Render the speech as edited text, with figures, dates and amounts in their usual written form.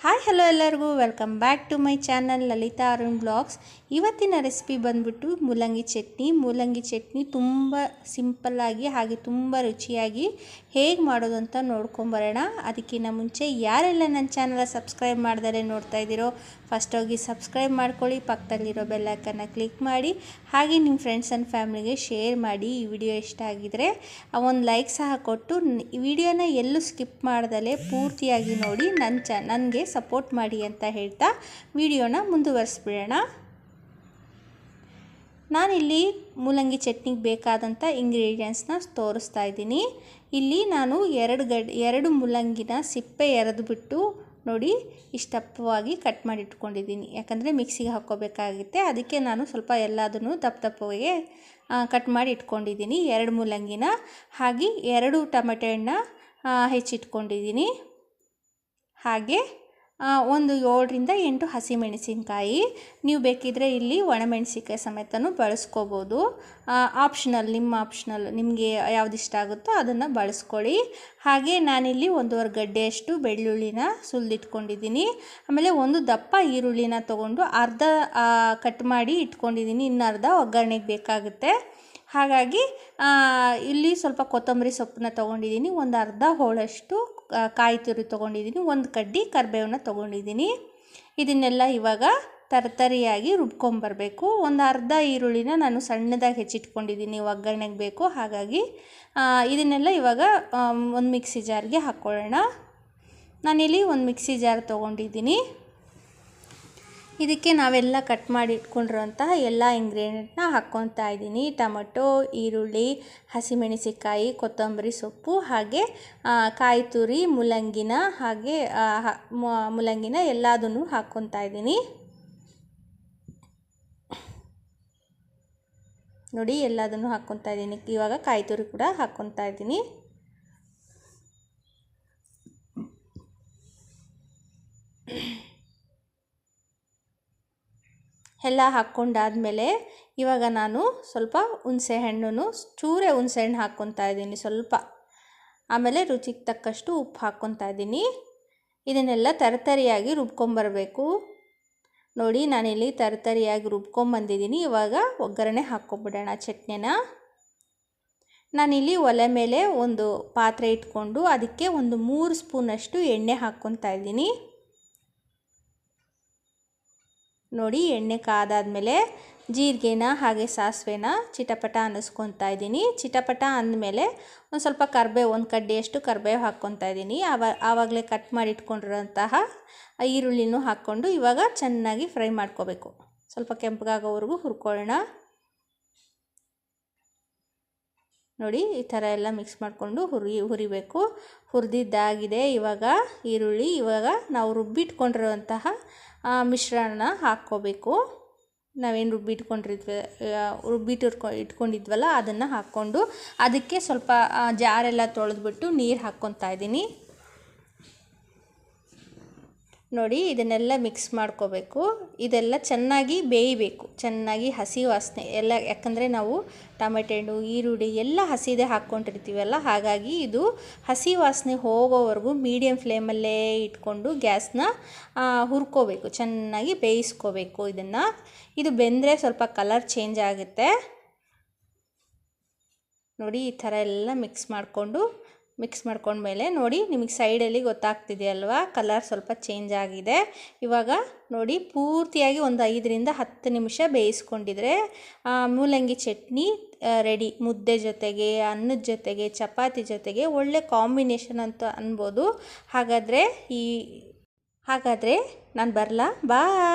Hi hello ಎಲ್ಲರಿಗೂ welcome back to my channel Lalitha Arun blogs. ಇವತ್ತಿನ recipe ಬಂದ್ಬಿಟ್ಟು ಮೂಲಂಗಿ ಚಟ್ನಿ ತುಂಬ ಸಿಂಪಲ್ಲಾಗಿ ಹಾಗೆ ತುಂಬ ರುಚಿಯಾಗಿ ಹೇಗೆ ಮಾಡೋದು ಅಂತ ನೋಡ್ಕೊಂಬರೋಣ. ಅದಕ್ಕಿಂತ ಮುಂಚೆ ಯಾರೆಲ್ಲ ನನ್ನ ಚಾನಲ್ ಸಬ್ಸ್ಕ್ರೈಬ್ ಮಾಡ್ದಲೇ ನೋಡ್ತಾ ಇದ್ದೀರೋ ಫಸ್ಟ್ ಹೋಗಿ ಸಬ್ಸ್ಕ್ರೈಬ್ ಮಾಡ್ಕೊಳ್ಳಿ, ಪಕ್ಕದಲ್ಲಿರೋ ಬೆಲ್ ಐಕನ್ನ ಕ್ಲಿಕ್ ಮಾಡಿ, ಹಾಗೆ ನಿಮ್ಮ ಫ್ರೆಂಡ್ಸ್ ಆ್ಯಂಡ್ ಫ್ಯಾಮಿಲಿಗೆ ಶೇರ್ ಮಾಡಿ. ಈ ವಿಡಿಯೋ ಇಷ್ಟ ಆಗಿದರೆ ಒಂದು ಲೈಕ್ ಸಹ ಕೊಟ್ಟು ಈ ವಿಡಿಯೋನ ಎಲ್ಲೂ ಸ್ಕಿಪ್ ಮಾಡ್ದಲೇ ಪೂರ್ತಿಯಾಗಿ ನೋಡಿ ನನಗೆ ಸಪೋರ್ಟ್ ಮಾಡಿ ಅಂತ ಹೇಳ್ತಾ ವಿಡಿಯೋನ ಮುಂದುವರಿಸ್ಬಿಡೋಣ. ನಾನಿಲ್ಲಿ ಮೂಲಂಗಿ ಚಟ್ನಿಗೆ ಬೇಕಾದಂಥ ಇಂಗ್ರೀಡಿಯೆಂಟ್ಸ್ನ ತೋರಿಸ್ತಾ ಇದ್ದೀನಿ. ಇಲ್ಲಿ ನಾನು ಎರಡು ಮೂಲಂಗಿನ ಸಿಪ್ಪೆ ಎರೆದುಬಿಟ್ಟು ನೋಡಿ ಇಷ್ಟಪ್ಪವಾಗಿ ಕಟ್ ಮಾಡಿ ಇಟ್ಕೊಂಡಿದ್ದೀನಿ. ಯಾಕಂದರೆ ಮಿಕ್ಸಿಗೆ ಹಾಕ್ಕೋಬೇಕಾಗುತ್ತೆ, ಅದಕ್ಕೆ ನಾನು ಸ್ವಲ್ಪ ಎಲ್ಲದನ್ನು ದಪ್ಪಗೆ ಕಟ್ ಮಾಡಿ ಇಟ್ಕೊಂಡಿದ್ದೀನಿ. 2 ಮೂಲಂಗಿನ ಹಾಗೆ 2 ಟೊಮೆಟೊ ಹಣ್ಣು ಹೆಚ್ಚಿಟ್ಕೊಂಡಿದ್ದೀನಿ. ಹಾಗೆ ಒಂದು 7ರಿಂದ 8 ಹಸಿಮೆಣಸಿನ್ಕಾಯಿ. ನೀವು ಬೇಕಿದ್ದರೆ ಇಲ್ಲಿ ಒಣಮೆಣಸಿನ್ಕಾಯಿ ಸಮೇತನೂ ಬಳಸ್ಕೋಬೋದು. ನಿಮ್ಮ ಆಪ್ಷನಲ್, ನಿಮಗೆ ಯಾವ್ದು ಇಷ್ಟ ಆಗುತ್ತೋ ಅದನ್ನು ಬಳಸ್ಕೊಳ್ಳಿ. ಹಾಗೆ ನಾನಿಲ್ಲಿ 1.5 ಗಡ್ಡೆಯಷ್ಟು ಬೆಳ್ಳುಳ್ಳಿನ ಸುಲಿದಿಟ್ಕೊಂಡಿದ್ದೀನಿ. ಆಮೇಲೆ ಒಂದು ದಪ್ಪ ಈರುಳ್ಳಿನ ತೊಗೊಂಡು ಅರ್ಧ ಕಟ್ ಮಾಡಿ ಇಟ್ಕೊಂಡಿದ್ದೀನಿ, ಇನ್ನರ್ಧ ಒಗ್ಗರಣೆಗೆ ಬೇಕಾಗುತ್ತೆ. ಹಾಗಾಗಿ ಇಲ್ಲಿ ಸ್ವಲ್ಪ ಕೊತ್ತಂಬರಿ ಸೊಪ್ಪನ್ನ ತೊಗೊಂಡಿದ್ದೀನಿ, ಒಂದು ಅರ್ಧ ಹೋಳಷ್ಟು ಕಾಯಿ ತುರಿ ತೊಗೊಂಡಿದ್ದೀನಿ, ಒಂದು ಕಡ್ಡಿ ಕರಿಬೇವನ್ನ ತೊಗೊಂಡಿದ್ದೀನಿ. ಇದನ್ನೆಲ್ಲ ಇವಾಗ ತರತರಿಯಾಗಿ ರುಬ್ಕೊಂಬರಬೇಕು. ಒಂದು ಅರ್ಧ ಈರುಳ್ಳಿನ ನಾನು ಸಣ್ಣದಾಗಿ ಹೆಚ್ಚಿಟ್ಕೊಂಡಿದ್ದೀನಿ, ಒಗ್ಗರಣೆಗೆ ಬೇಕು. ಹಾಗಾಗಿ ಇದನ್ನೆಲ್ಲ ಇವಾಗ ಒಂದು ಮಿಕ್ಸಿ ಜಾರ್ಗೆ ಹಾಕ್ಕೊಳ್ಳೋಣ. ನಾನಿಲ್ಲಿ ಒಂದು ಮಿಕ್ಸಿ ಜಾರ್ ತೊಗೊಂಡಿದ್ದೀನಿ. ಇದಕ್ಕೆ ನಾವೆಲ್ಲ ಕಟ್ ಮಾಡಿ ಇಟ್ಕೊಂಡಿರೋಂತಹ ಎಲ್ಲ ಇಂಗ್ರೀಡಿಯೆಂಟ್ನ ಹಾಕ್ಕೊತಾ ಇದ್ದೀನಿ. ಟೊಮೆಟೊ, ಈರುಳ್ಳಿ, ಹಸಿಮೆಣಸಿಕಾಯಿ, ಕೊತ್ತಂಬರಿ ಸೊಪ್ಪು, ಹಾಗೆ ಕಾಯಿ ತುರಿ, ಮೂಲಂಗಿನ ಎಲ್ಲದನ್ನು ಹಾಕ್ಕೊತಾ ಇದ್ದೀನಿ. ನೋಡಿ ಎಲ್ಲದನ್ನು ಹಾಕ್ಕೊತಾ ಇದ್ದೀನಿ. ಇವಾಗ ಕಾಯಿ ತುರಿ ಕೂಡ ಹಾಕ್ಕೊತಾ ಇದ್ದೀನಿ. ಎಲ್ಲ ಹಾಕ್ಕೊಂಡಾದಮೇಲೆ ಇವಾಗ ನಾನು ಸ್ವಲ್ಪ ಚೂರೇ ಹುಣಸೆಹಣ್ಣು ಹಾಕ್ಕೊತಾ ಇದ್ದೀನಿ ಸ್ವಲ್ಪ. ಆಮೇಲೆ ರುಚಿಗೆ ತಕ್ಕಷ್ಟು ಉಪ್ಪು ಹಾಕ್ಕೊತಾ ಇದ್ದೀನಿ. ಇದನ್ನೆಲ್ಲ ತರತರಿಯಾಗಿ ರುಬ್ಕೊಂಬರಬೇಕು. ನೋಡಿ ನಾನಿಲ್ಲಿ ತರತರಿಯಾಗಿ ರುಬ್ಕೊಂಬಂದಿದ್ದೀನಿ. ಇವಾಗ ಒಗ್ಗರಣೆ ಹಾಕ್ಕೊಂಬಿಡೋಣ ಚಟ್ನಿನ. ನಾನಿಲ್ಲಿ ಒಲೆ ಮೇಲೆ ಒಂದು ಪಾತ್ರೆ ಇಟ್ಕೊಂಡು ಅದಕ್ಕೆ ಒಂದು 3 ಸ್ಪೂನಷ್ಟು ಎಣ್ಣೆ ಹಾಕ್ಕೊತಾ ಇದ್ದೀನಿ. ನೋಡಿ ಎಣ್ಣೆ ಕಾದಾದಮೇಲೆ ಜೀರಿಗೆನ ಹಾಗೆ ಸಾಸಿವೆನ ಚಿಟಪಟ ಅನ್ನಿಸ್ಕೊತಾ ಇದ್ದೀನಿ. ಚಿಟಪಟ ಅಂದಮೇಲೆ ಒಂದು ಸ್ವಲ್ಪ ಕರಿಬೇವು, ಒಂದು ಕಡ್ಡಿಯಷ್ಟು ಕರಿಬೇವು ಹಾಕ್ಕೊತಾ ಇದ್ದೀನಿ. ಆವಾಗಲೇ ಕಟ್ ಮಾಡಿ ಇಟ್ಕೊಂಡಿರೋಂತಹ ಈರುಳ್ಳಿನೂ ಹಾಕ್ಕೊಂಡು ಇವಾಗ ಚೆನ್ನಾಗಿ ಫ್ರೈ ಮಾಡ್ಕೋಬೇಕು. ಸ್ವಲ್ಪ ಕೆಂಪಗಾಗೋವರೆಗೂ ಹುರ್ಕೊಳ್ಳೋಣ. ನೋಡಿ ಈ ಥರ ಎಲ್ಲ ಮಿಕ್ಸ್ ಮಾಡಿಕೊಂಡು ಹುರಿಬೇಕು. ಹುರಿದಿದ್ದಾಗಿದೆ ಇವಾಗ ಈರುಳ್ಳಿ. ಇವಾಗ ನಾವು ರುಬ್ಬಿಟ್ಕೊಂಡಿರುವಂತಹ ಮಿಶ್ರಣನ ಹಾಕ್ಕೋಬೇಕು. ನಾವೇನು ಇಟ್ಕೊಂಡಿದ್ವಲ್ಲ ಅದನ್ನು ಹಾಕ್ಕೊಂಡು ಅದಕ್ಕೆ ಸ್ವಲ್ಪ ಜಾರೆಲ್ಲ ತೊಳೆದ್ಬಿಟ್ಟು ನೀರು ಹಾಕ್ಕೊತಾ ಇದ್ದೀನಿ. ನೋಡಿ ಇದನ್ನೆಲ್ಲ ಮಿಕ್ಸ್ ಮಾಡ್ಕೋಬೇಕು. ಇದೆಲ್ಲ ಚೆನ್ನಾಗಿ ಬೇಯಬೇಕು, ಚೆನ್ನಾಗಿ ಹಸಿ ವಾಸನೆ ಎಲ್ಲ. ಯಾಕಂದರೆ ನಾವು ಟೊಮೆಟೊ ಹಣ್ಣು, ಈರುಳ್ಳಿ ಎಲ್ಲ ಹಸಿದೆ ಹಾಕ್ಕೊಂಡಿರ್ತೀವಲ್ಲ, ಹಾಗಾಗಿ ಇದು ಹಸಿ ವಾಸನೆ ಹೋಗೋವರೆಗೂ ಮೀಡಿಯಮ್ ಫ್ಲೇಮಲ್ಲೇ ಇಟ್ಕೊಂಡು ಗ್ಯಾಸ್ನ ಹುರ್ಕೋಬೇಕು, ಚೆನ್ನಾಗಿ ಬೇಯಿಸ್ಕೋಬೇಕು. ಇದು ಬೆಂದರೆ ಸ್ವಲ್ಪ ಕಲರ್ ಚೇಂಜ್ ಆಗುತ್ತೆ. ನೋಡಿ ಈ ಥರ ಎಲ್ಲ ಮಿಕ್ಸ್ ಮಾಡ್ಕೊಂಡ್ಮೇಲೆ ನೋಡಿ ನಿಮಗೆ ಸೈಡಲ್ಲಿ ಗೊತ್ತಾಗ್ತಿದೆಯಲ್ವಾ, ಕಲರ್ ಸ್ವಲ್ಪ ಚೇಂಜ್ ಆಗಿದೆ. ಇವಾಗ ನೋಡಿ ಪೂರ್ತಿಯಾಗಿ ಒಂದು 5ರಿಂದ 10 ನಿಮಿಷ ಬೇಯಿಸ್ಕೊಂಡಿದ್ರೆ ಮೂಲಂಗಿ ಚಟ್ನಿ ರೆಡಿ. ಮುದ್ದೆ ಜೊತೆಗೆ, ಅನ್ನದ ಜೊತೆಗೆ, ಚಪಾತಿ ಜೊತೆಗೆ ಒಳ್ಳೆ ಕಾಂಬಿನೇಷನ್ ಅಂತ ಅನ್ಬೋದು. ಹಾಗಾದರೆ ನಾನು ಬರಲಾ? ಬಾಯ್.